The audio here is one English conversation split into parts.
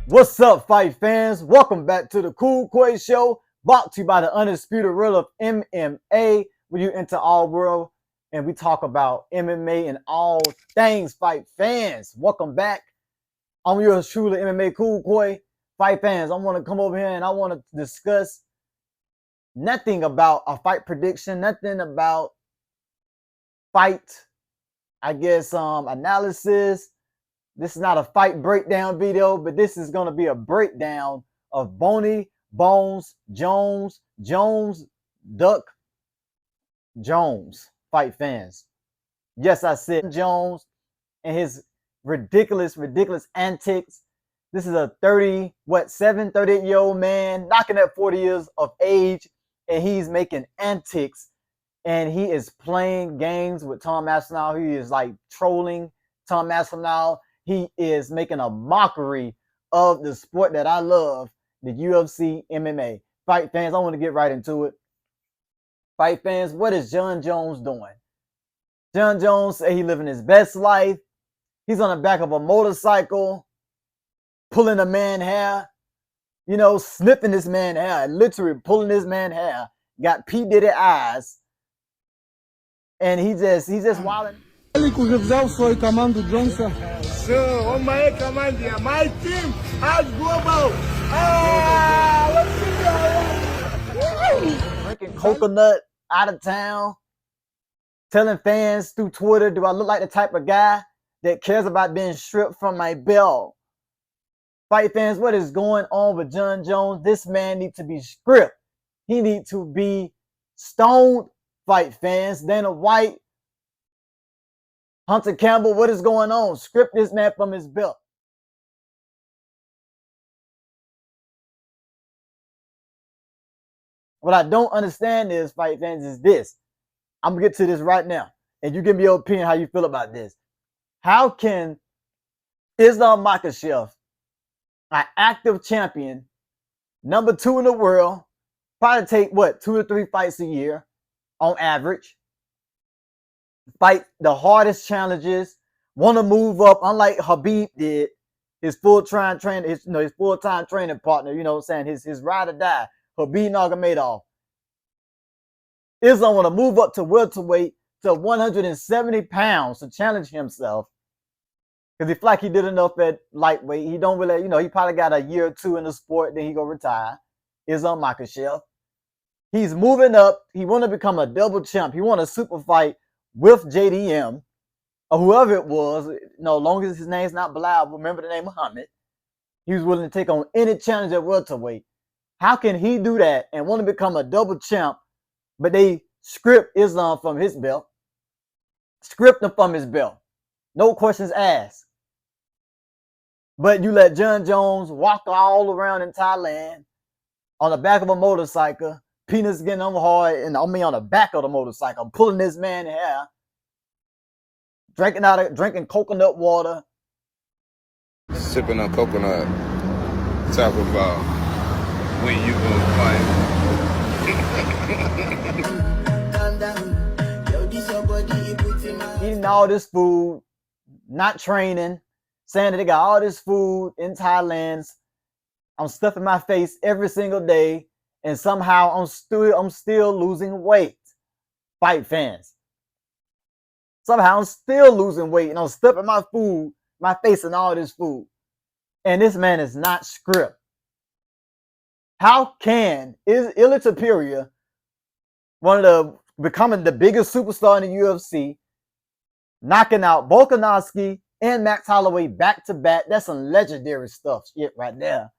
What's up, fight fans? Welcome back to the Cool Quay Show, brought to you by the Undisputed Real of MMA, where you enter all world and we talk about MMA and all things fight fans. Welcome back. I'm yours truly, MMA Cool Quay. Fight fans, I want to come over here and I want to discuss nothing about a fight prediction, nothing about fight, analysis. This is not a fight breakdown video, but this is going to be a breakdown of Bony Bones Jones, Duck Jones, fight fans. Yes, I said Jones and his ridiculous antics. This is a 38-year-old man knocking at 40 years of age, and he's making antics, and he is playing games with Tom Aspinall. He is like trolling Tom Aspinall. He is making a mockery of the sport that I love, the UFC MMA. Fight fans, I want to get right into it. Fight fans, what is Jon Jones doing? Jon Jones say he's living his best life. He's on the back of a motorcycle, pulling a man's hair, snipping this man's hair, literally pulling this man's hair. Got P. Diddy eyes. And he's just wilding. Ele que já usou o comando do Johnson. So, on my command here, my team has global. Drinking coconut out of town, telling fans through Twitter, do I look like the type of guy that cares about being stripped from my belt? Fight fans, what is going on with Jon Jones? This man needs to be stripped. He needs to be stoned. Fight fans, Dana White, Hunter Campbell, what is going on? Strip this man from his belt. What I don't understand is, fight fans, is this. I'm going to get to this right now. And you give me your opinion how you feel about this. How can Islam Makhachev, an active champion, number 2 in the world, probably take, 2 to 3 fights a year on average, fight the hardest challenges, want to move up, unlike Khabib did, his full-time trainer, his full-time training partner, his ride or die, Khabib Nurmagomedov. Islam want to move up to welterweight to 170 pounds to challenge himself, because he feel like he did enough at lightweight. He don't really, he probably got a year or 2 in the sport, then he go retire. Islam Makhachev. He's moving up. He want to become a double champ. He want a super fight with JDM or whoever it was. Long as his name's not Bilal, remember the name Muhammad. He was willing to take on any challenge at welterweight. How can he do that and want to become a double champ, but they script Islam from his belt? Script him from his belt. No questions asked. But you let Jon Jones walk all around in Thailand on the back of a motorcycle, penis getting on hard, and on the back of the motorcycle, pulling this man's hair, drinking coconut water, sipping on coconut, talking about when you gonna fight. Eating all this food, not training, saying that they got all this food in Thailand. I'm stuffing my face every single day, and somehow I'm still losing weight. Fight fans. Somehow I'm still losing weight, and I'm stuffing my face in all this food. And this man is not script. How can Ilia Topuria, becoming the biggest superstar in the UFC, knocking out Volkanovski and Max Holloway back to back? That's some legendary stuff shit right there.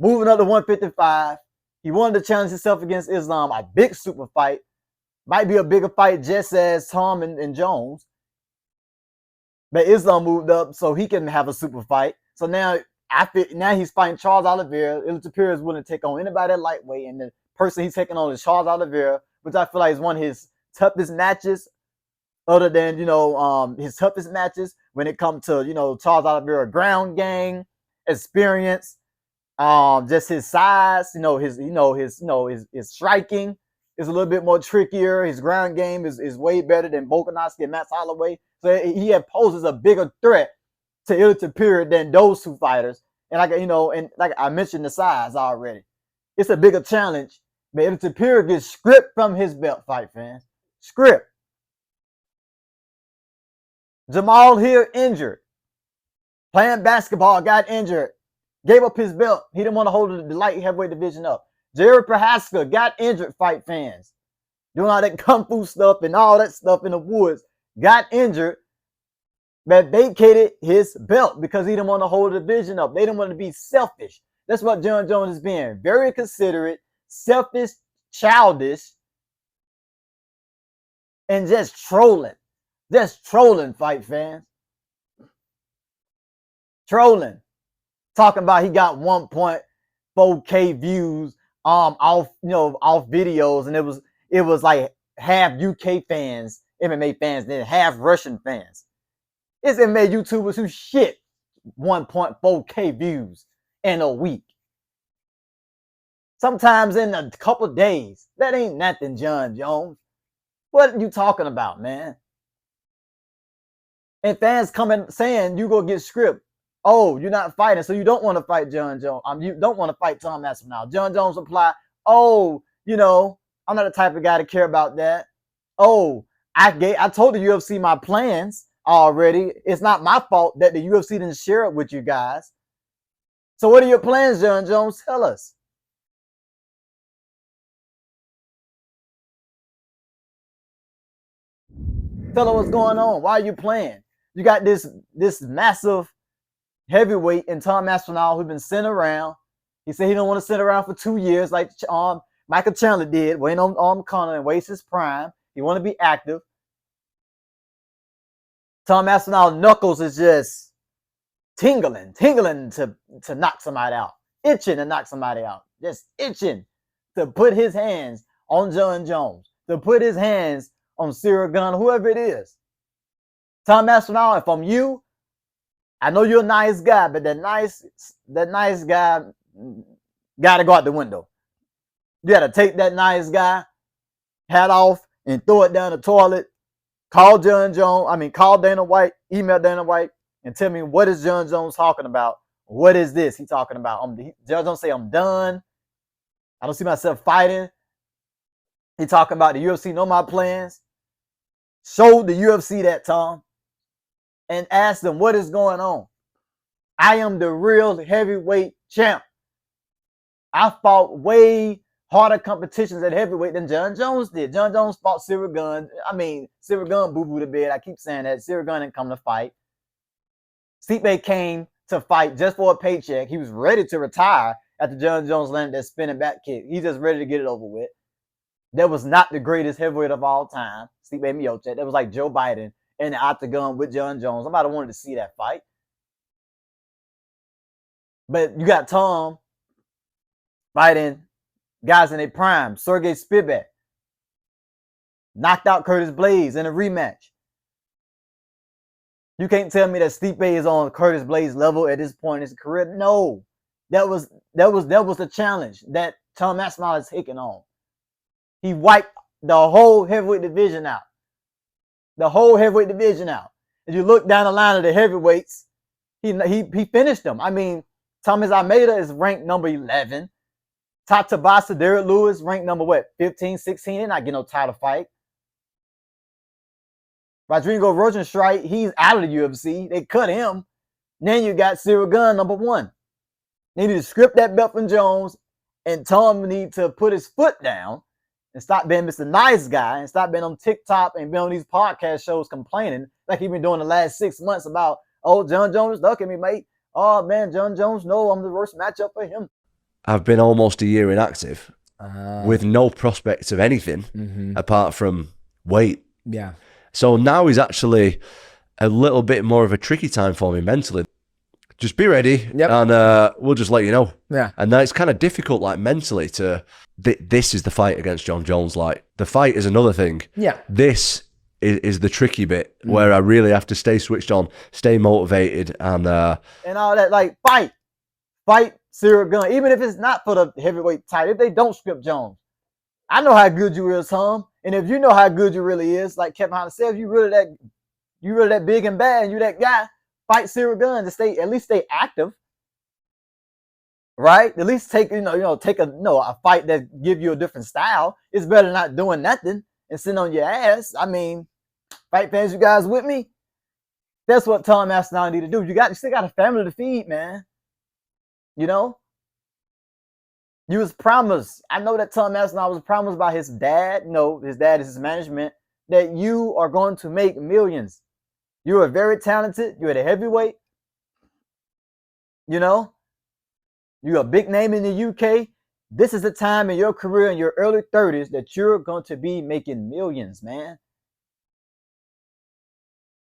Moving up to 155. He wanted to challenge himself against Islam, a big super fight. Might be a bigger fight just as Tom and Jones. But Islam moved up so he can have a super fight. So now he's fighting Charles Oliveira. Ilia Topuria is willing to take on anybody at lightweight. And the person he's taking on is Charles Oliveira, which I feel like is one of his toughest matches. Other than, his toughest matches when it comes to, Charles Oliveira ground game, experience. Just his size, his striking is a little bit more trickier. His ground game is way better than Volkanovski and Max Holloway. So he poses a bigger threat to Ilia Topuria than those two fighters. And and like I mentioned the size already. It's a bigger challenge. But if Tapir gets script from his belt, fight fans. Script. Jamal here injured. Playing basketball, got injured. Gave up his belt. He didn't want to hold the light heavyweight division up. Jared Prohaska got injured, fight fans. Doing all that kung fu stuff and all that stuff in the woods. Got injured. But vacated his belt because he didn't want to hold the division up. They didn't want to be selfish. That's what Jon Jones is being. Very considerate, selfish, childish, and just trolling. Just trolling, fight fans. Trolling. Talking about he got 1.4K views off videos, and it was like half UK fans, MMA fans, then half Russian fans. It's MMA YouTubers who shit 1.4K views in a week. Sometimes in a couple of days. That ain't nothing, Jon Jones. What are you talking about, man? And fans coming saying you go get script. Oh, you're not fighting, so you don't want to fight Jon Jones. You don't want to fight Tom Aspinall. Jon Jones reply, oh, I'm not the type of guy to care about that. Oh, I told the UFC my plans already. It's not my fault that the UFC didn't share it with you guys. So what are your plans, Jon Jones? Tell us. Tell us what's going on. Why are you playing? You got this massive heavyweight in Tom Aspinall who's been sent around. He said he don't want to sit around for 2 years like Michael Chandler did, waiting on Conor and waste his prime. He want to be active. Tom Aspinall knuckles is just tingling to knock somebody out, itching to knock somebody out, just itching to put his hands on Jon Jones, to put his hands on Cyril Gunn, whoever it is. Tom Aspinall, if I'm you, I know you're a nice guy, but that nice guy gotta go out the window. You gotta take that nice guy hat off and throw it down the toilet. Call Dana White, email Dana White, and tell me what is Jon Jones talking about? What is this he talking about? Jon Jones say I'm done. I don't see myself fighting. He talking about the UFC know my plans. Show the UFC that, Tom, and ask them what is going on. I am the real heavyweight champ. I fought way harder competitions at heavyweight than Jon Jones did. Jon Jones fought Cyril Gunn. Cyril Gunn boo-booed the bed. I keep saying that. Cyril Gunn didn't come to fight. Stipe came to fight just for a paycheck. He was ready to retire after Jon Jones landed that spinning back kick. He's just ready to get it over with. That was not the greatest heavyweight of all time. Stipe Miocic. That was like Joe Biden in the octagon with Jon Jones. Somebody wanted to see that fight. But you got Tom fighting guys in their prime. Sergey Spivak knocked out Curtis Blaydes in a rematch. You can't tell me that Stipe is on Curtis Blaydes' level at this point in his career. No, that was the challenge that Tom Aspinall is taking on. He wiped the whole heavyweight division out. The whole heavyweight division out. If you look down the line of the heavyweights, he finished them. Thomas Almeida is ranked number 11. Top Tabasa, Derek Lewis, ranked number 15, 16. They're not getting no title fight. Rodrigo Rosenstrike, he's out of the UFC. They cut him. Then you got Cyril Gunn, number 1. They need to script that belt from Jones, and Tom need to put his foot down and stop being Mr. Nice Guy and stop being on TikTok and being on these podcast shows complaining like he's been doing the last 6 months about, oh, Jon Jones ducking me, mate. Oh, man, Jon Jones, no, I'm the worst matchup for him. I've been almost a year inactive with no prospects of anything apart from weight. Yeah. So now is actually a little bit more of a tricky time for me mentally. Just be ready, and we'll just let you know. Yeah. And then it's kind of difficult, like mentally, to this is the fight against Jon Jones. Like the fight is another thing. Yeah. This is the tricky bit where I really have to stay switched on, stay motivated, and all that. Like fight Cyril Gunn, even if it's not for the heavyweight title. If they don't script Jones, I know how good you is, Tom. And if you know how good you really is, like Kevin Holland said, if you really that big and bad, and you that guy. Fight Cyril Gunn to at least stay active. right? At least take take a fight that give you a different style. It's better than not doing nothing and sitting on your ass. I mean, fight fans, you guys with me? That's what Tom Aspinall need to do. You still got a family to feed, man. You know, you was promised. I know that Tom Aspinall was promised by his dad. His dad is his management, that you are going to make millions. You are very talented. You're the heavyweight. You know, you're a big name in the UK. This is the time in your career in your early 30s that you're going to be making millions, man.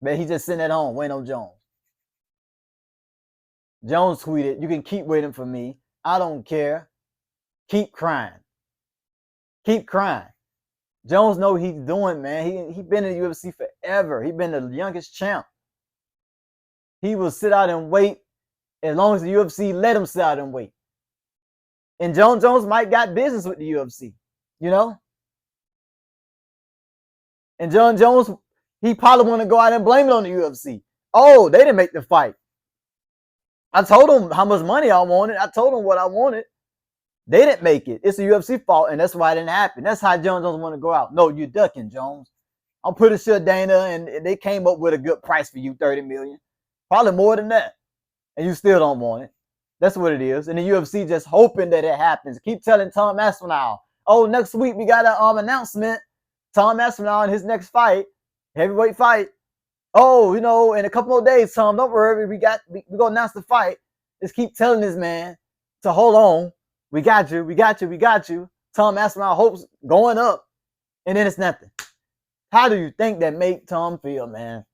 But he's just sitting at home waiting on Jones. Jones tweeted, "You can keep waiting for me. I don't care. Keep crying. Keep crying." Jones know he's doing, man. He been in the UFC forever. He been the youngest champ. He will sit out and wait as long as the UFC let him sit out and wait. And Jon Jones might got business with the UFC, you know? And Jon Jones, he probably want to go out and blame it on the UFC. Oh, they didn't make the fight. I told them how much money I wanted. I told them what I wanted. They didn't make it. It's the UFC fault, and that's why it didn't happen. That's how Jon Jones want to go out. No, you're ducking, Jones. I'm pretty sure Dana and they came up with a good price for you, $30 million. Probably more than that. And you still don't want it. That's what it is. And the UFC just hoping that it happens. Keep telling Tom Aspinall, oh, next week we got an announcement. Tom Aspinall in his next fight, heavyweight fight. Oh, in a couple more days, Tom, don't worry. We're going to announce the fight. Just keep telling this man to hold on. We got you. We got you. We got you. Tom Aspinall hopes going up. And then it's nothing. How do you think that make Tom feel, man?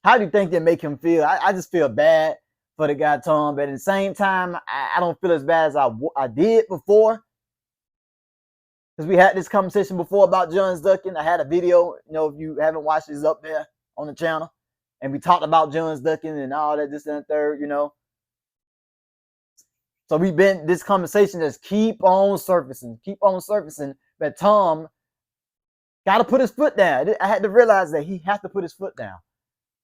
How do you think that make him feel? I just feel bad for the guy, Tom. But at the same time, I don't feel as bad as I did before. Because we had this conversation before about Jones ducking. I had a video, if you haven't watched it, it's up there on the channel. And we talked about Jones ducking and all that, this and the third, So this conversation just keep on surfacing. But Tom got to put his foot down. I had to realize that he has to put his foot down.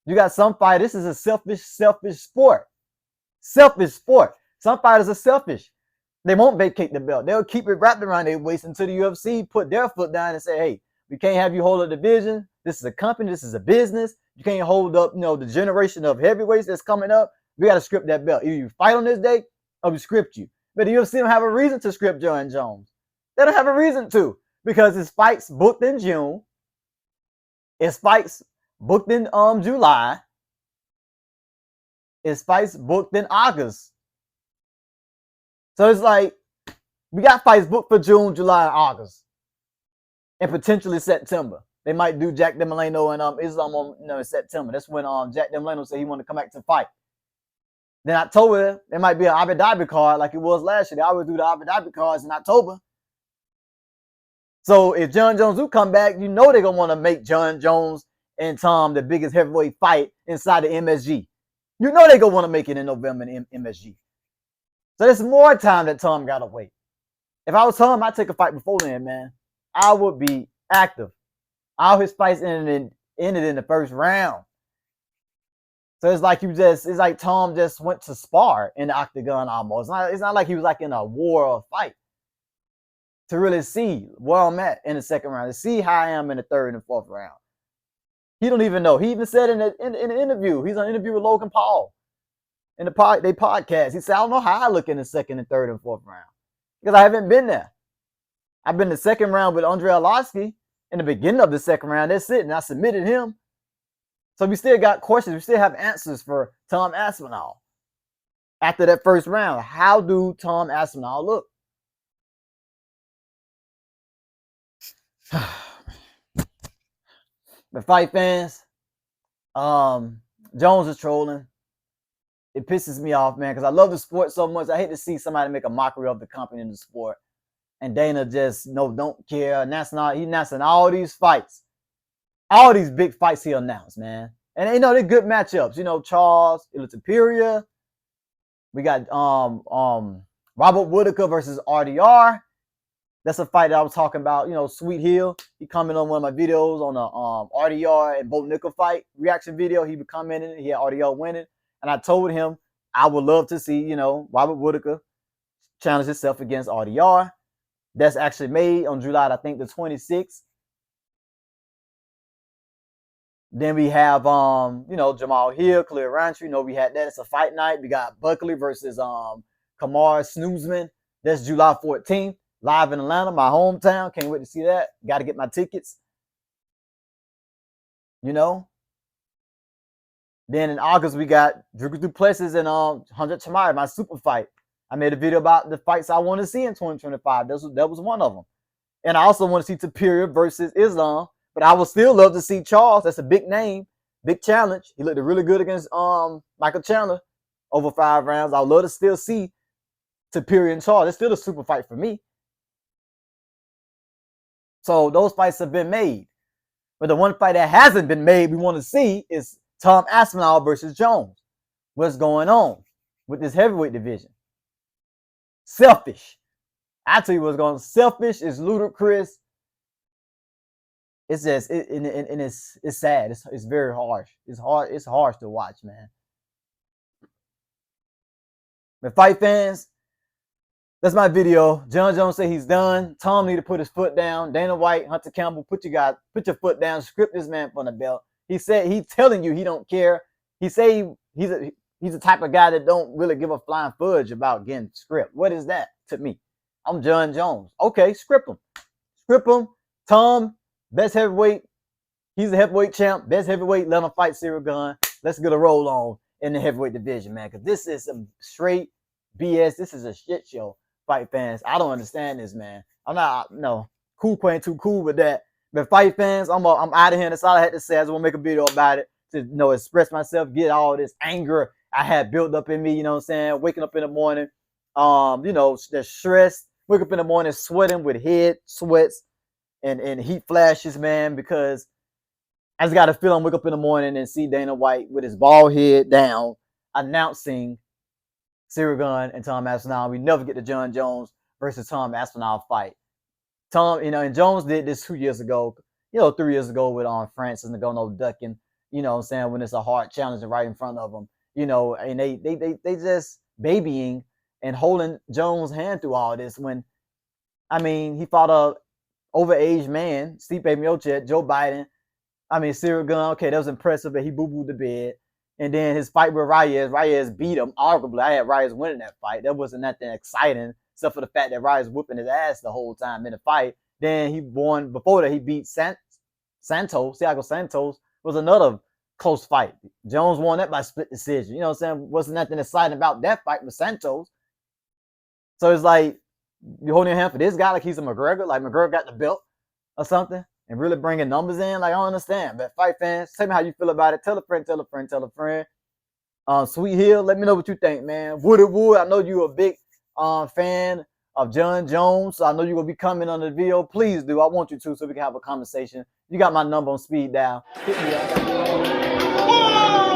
You got some fighters, this is a selfish sport. Selfish sport. Some fighters are selfish. They won't vacate the belt. They'll keep it wrapped around their waist until the UFC put their foot down and say, hey, we can't have you hold a division. This is a company. This is a business. You can't hold up, the generation of heavyweights that's coming up. We got to script that belt. Either you fight on this day or we script you. But the UFC don't have a reason to script Jon Jones. They don't have a reason to, because his fights booked in June. His fights booked in July. His fights booked in August. So it's like we got fights booked for June, July, and August, and potentially September. They might do Jack Demolano and Islam in September. That's when Jack Demolano said he wanted to come back to fight. Then October, there might be an Abu Dhabi card like it was last year. They always do the Abu Dhabi cards in October. So if Jon Jones do come back, they're gonna want to make Jon Jones and Tom the biggest heavyweight fight inside the MSG. They're gonna want to make it in November in MSG. So there's more time that Tom gotta wait. If I was Tom, I'd take a fight before then, man. I would be active. All his fights ended in the first round. So it's like Tom just went to spar in the octagon almost. It's not like he was like in a war or fight. To really see where I'm at in the second round, to see how I am in the third and fourth round. He don't even know. He even said in the interview, he's on an interview with Logan Paul. In they podcast, he said, I don't know how I look in the second and third and fourth round. Because I haven't been there. I've been in the second round with Andrei Arlovski. In the beginning of the second round, that's it. And I submitted him. So we still got questions. We still have answers for Tom Aspinall. After that first round, how do Tom Aspinall look? The fight fans, Jones is trolling. It pisses me off, man, because I love the sport so much. I hate to see somebody make a mockery of the company in the sport. And Dana just don't care. And he announcing all these fights. All these big fights he announced, man. And they're good matchups. Charles Ilitiperia. We got Robert Whitaker versus RDR. That's a fight that I was talking about. Sweet Hill. He commented on one of my videos on the RDR and Bo Nickel fight reaction video. He commented. He had RDR winning. And I told him I would love to see, you know, Robert Whitaker challenge himself against RDR. That's actually made on July, I think, the 26th. Then we have, you know, Jamal Hill, Khalil Roundtree. You know, we had that. It's a fight night. We got Buckley versus Kamar Snoozman. That's July 14th. Live in Atlanta, my hometown. Can't wait to see that. Got to get my tickets. You know. Then in August, we got Dricus Duplessis and 100 Chamaya, my super fight. I made a video about the fights I want to see in 2025. That was one of them. And I also want to see Tapiri versus Islam. But I would still love to see Charles. That's a big name, big challenge. He looked really good against Michael Chandler over 5 rounds. I would love to still see Tapiri and Charles. It's still a super fight for me. So those fights have been made. But the one fight that hasn't been made we want to see is Tom Aspinall versus Jones. What's going on with this heavyweight division? Selfish. I tell you what's going on. Selfish is ludicrous. It's just it's sad. It's very harsh. It's harsh to watch, man. But fight fans, that's my video. Jon Jones said he's done. Tom need to put his foot down. Dana White, Hunter Campbell, put your foot down. Script this man from the belt. He said he's telling you he don't care. He say he's the type of guy that don't really give a flying fudge about getting script. What is that to me? I'm Jon Jones. Okay, script him. Script him. Tom, best heavyweight. He's a heavyweight champ. Best heavyweight. Let him fight Cyril Gunn. Let's get a roll on in the heavyweight division, man. Because this is some straight BS. This is a shit show, fight fans. I don't understand this, man. I'm not, no. Cool ain't too cool with that. But fight fans, I'm out of here. That's all I had to say. I just want to make a video about it to, you know, express myself, get all this anger I had built up in me, you know what I'm saying? Waking up in the morning, you know, the stress. Wake up in the morning sweating with head sweats and heat flashes, man, because I just got a feeling wake up in the morning and see Dana White with his bald head down announcing Cyril Gunn and Tom Aspinall. We never get the Jon Jones versus Tom Aspinall fight. Tom, you know, and Jones did this 2 years ago, you know, 3 years ago with Francis Ngannou ducking, you know what I'm saying, when it's a hard challenge right in front of them, you know, and they just babying and holding Jones' hand through all this when, I mean, he fought a overaged man, Stipe Miocic, Joe Biden. I mean, Cyril Gunn, okay, that was impressive, but he boo-booed the bed. And then his fight with Reyes beat him, arguably. I had Reyes winning that fight. That wasn't nothing exciting, except for the fact that Reyes whooping his ass the whole time in the fight. Then he won, before that, he beat Santos. Thiago Santos was another close fight. Jones won that by split decision. You know what I'm saying? Wasn't nothing exciting about that fight with Santos. So it's like, you're holding your hand for this guy like he's a McGregor, like McGregor got the belt or something, and really bringing numbers in. Like, I don't understand. But fight fans, tell me how you feel about it. Tell a friend, tell a friend, tell a friend. Sweet Hill, let me know what you think, man. Wooded Wood, I know you're a big fan of Jon Jones, so I know you're going to be coming on the video. Please do. I want you to so we can have a conversation. You got my number on speed dial. Hit me up.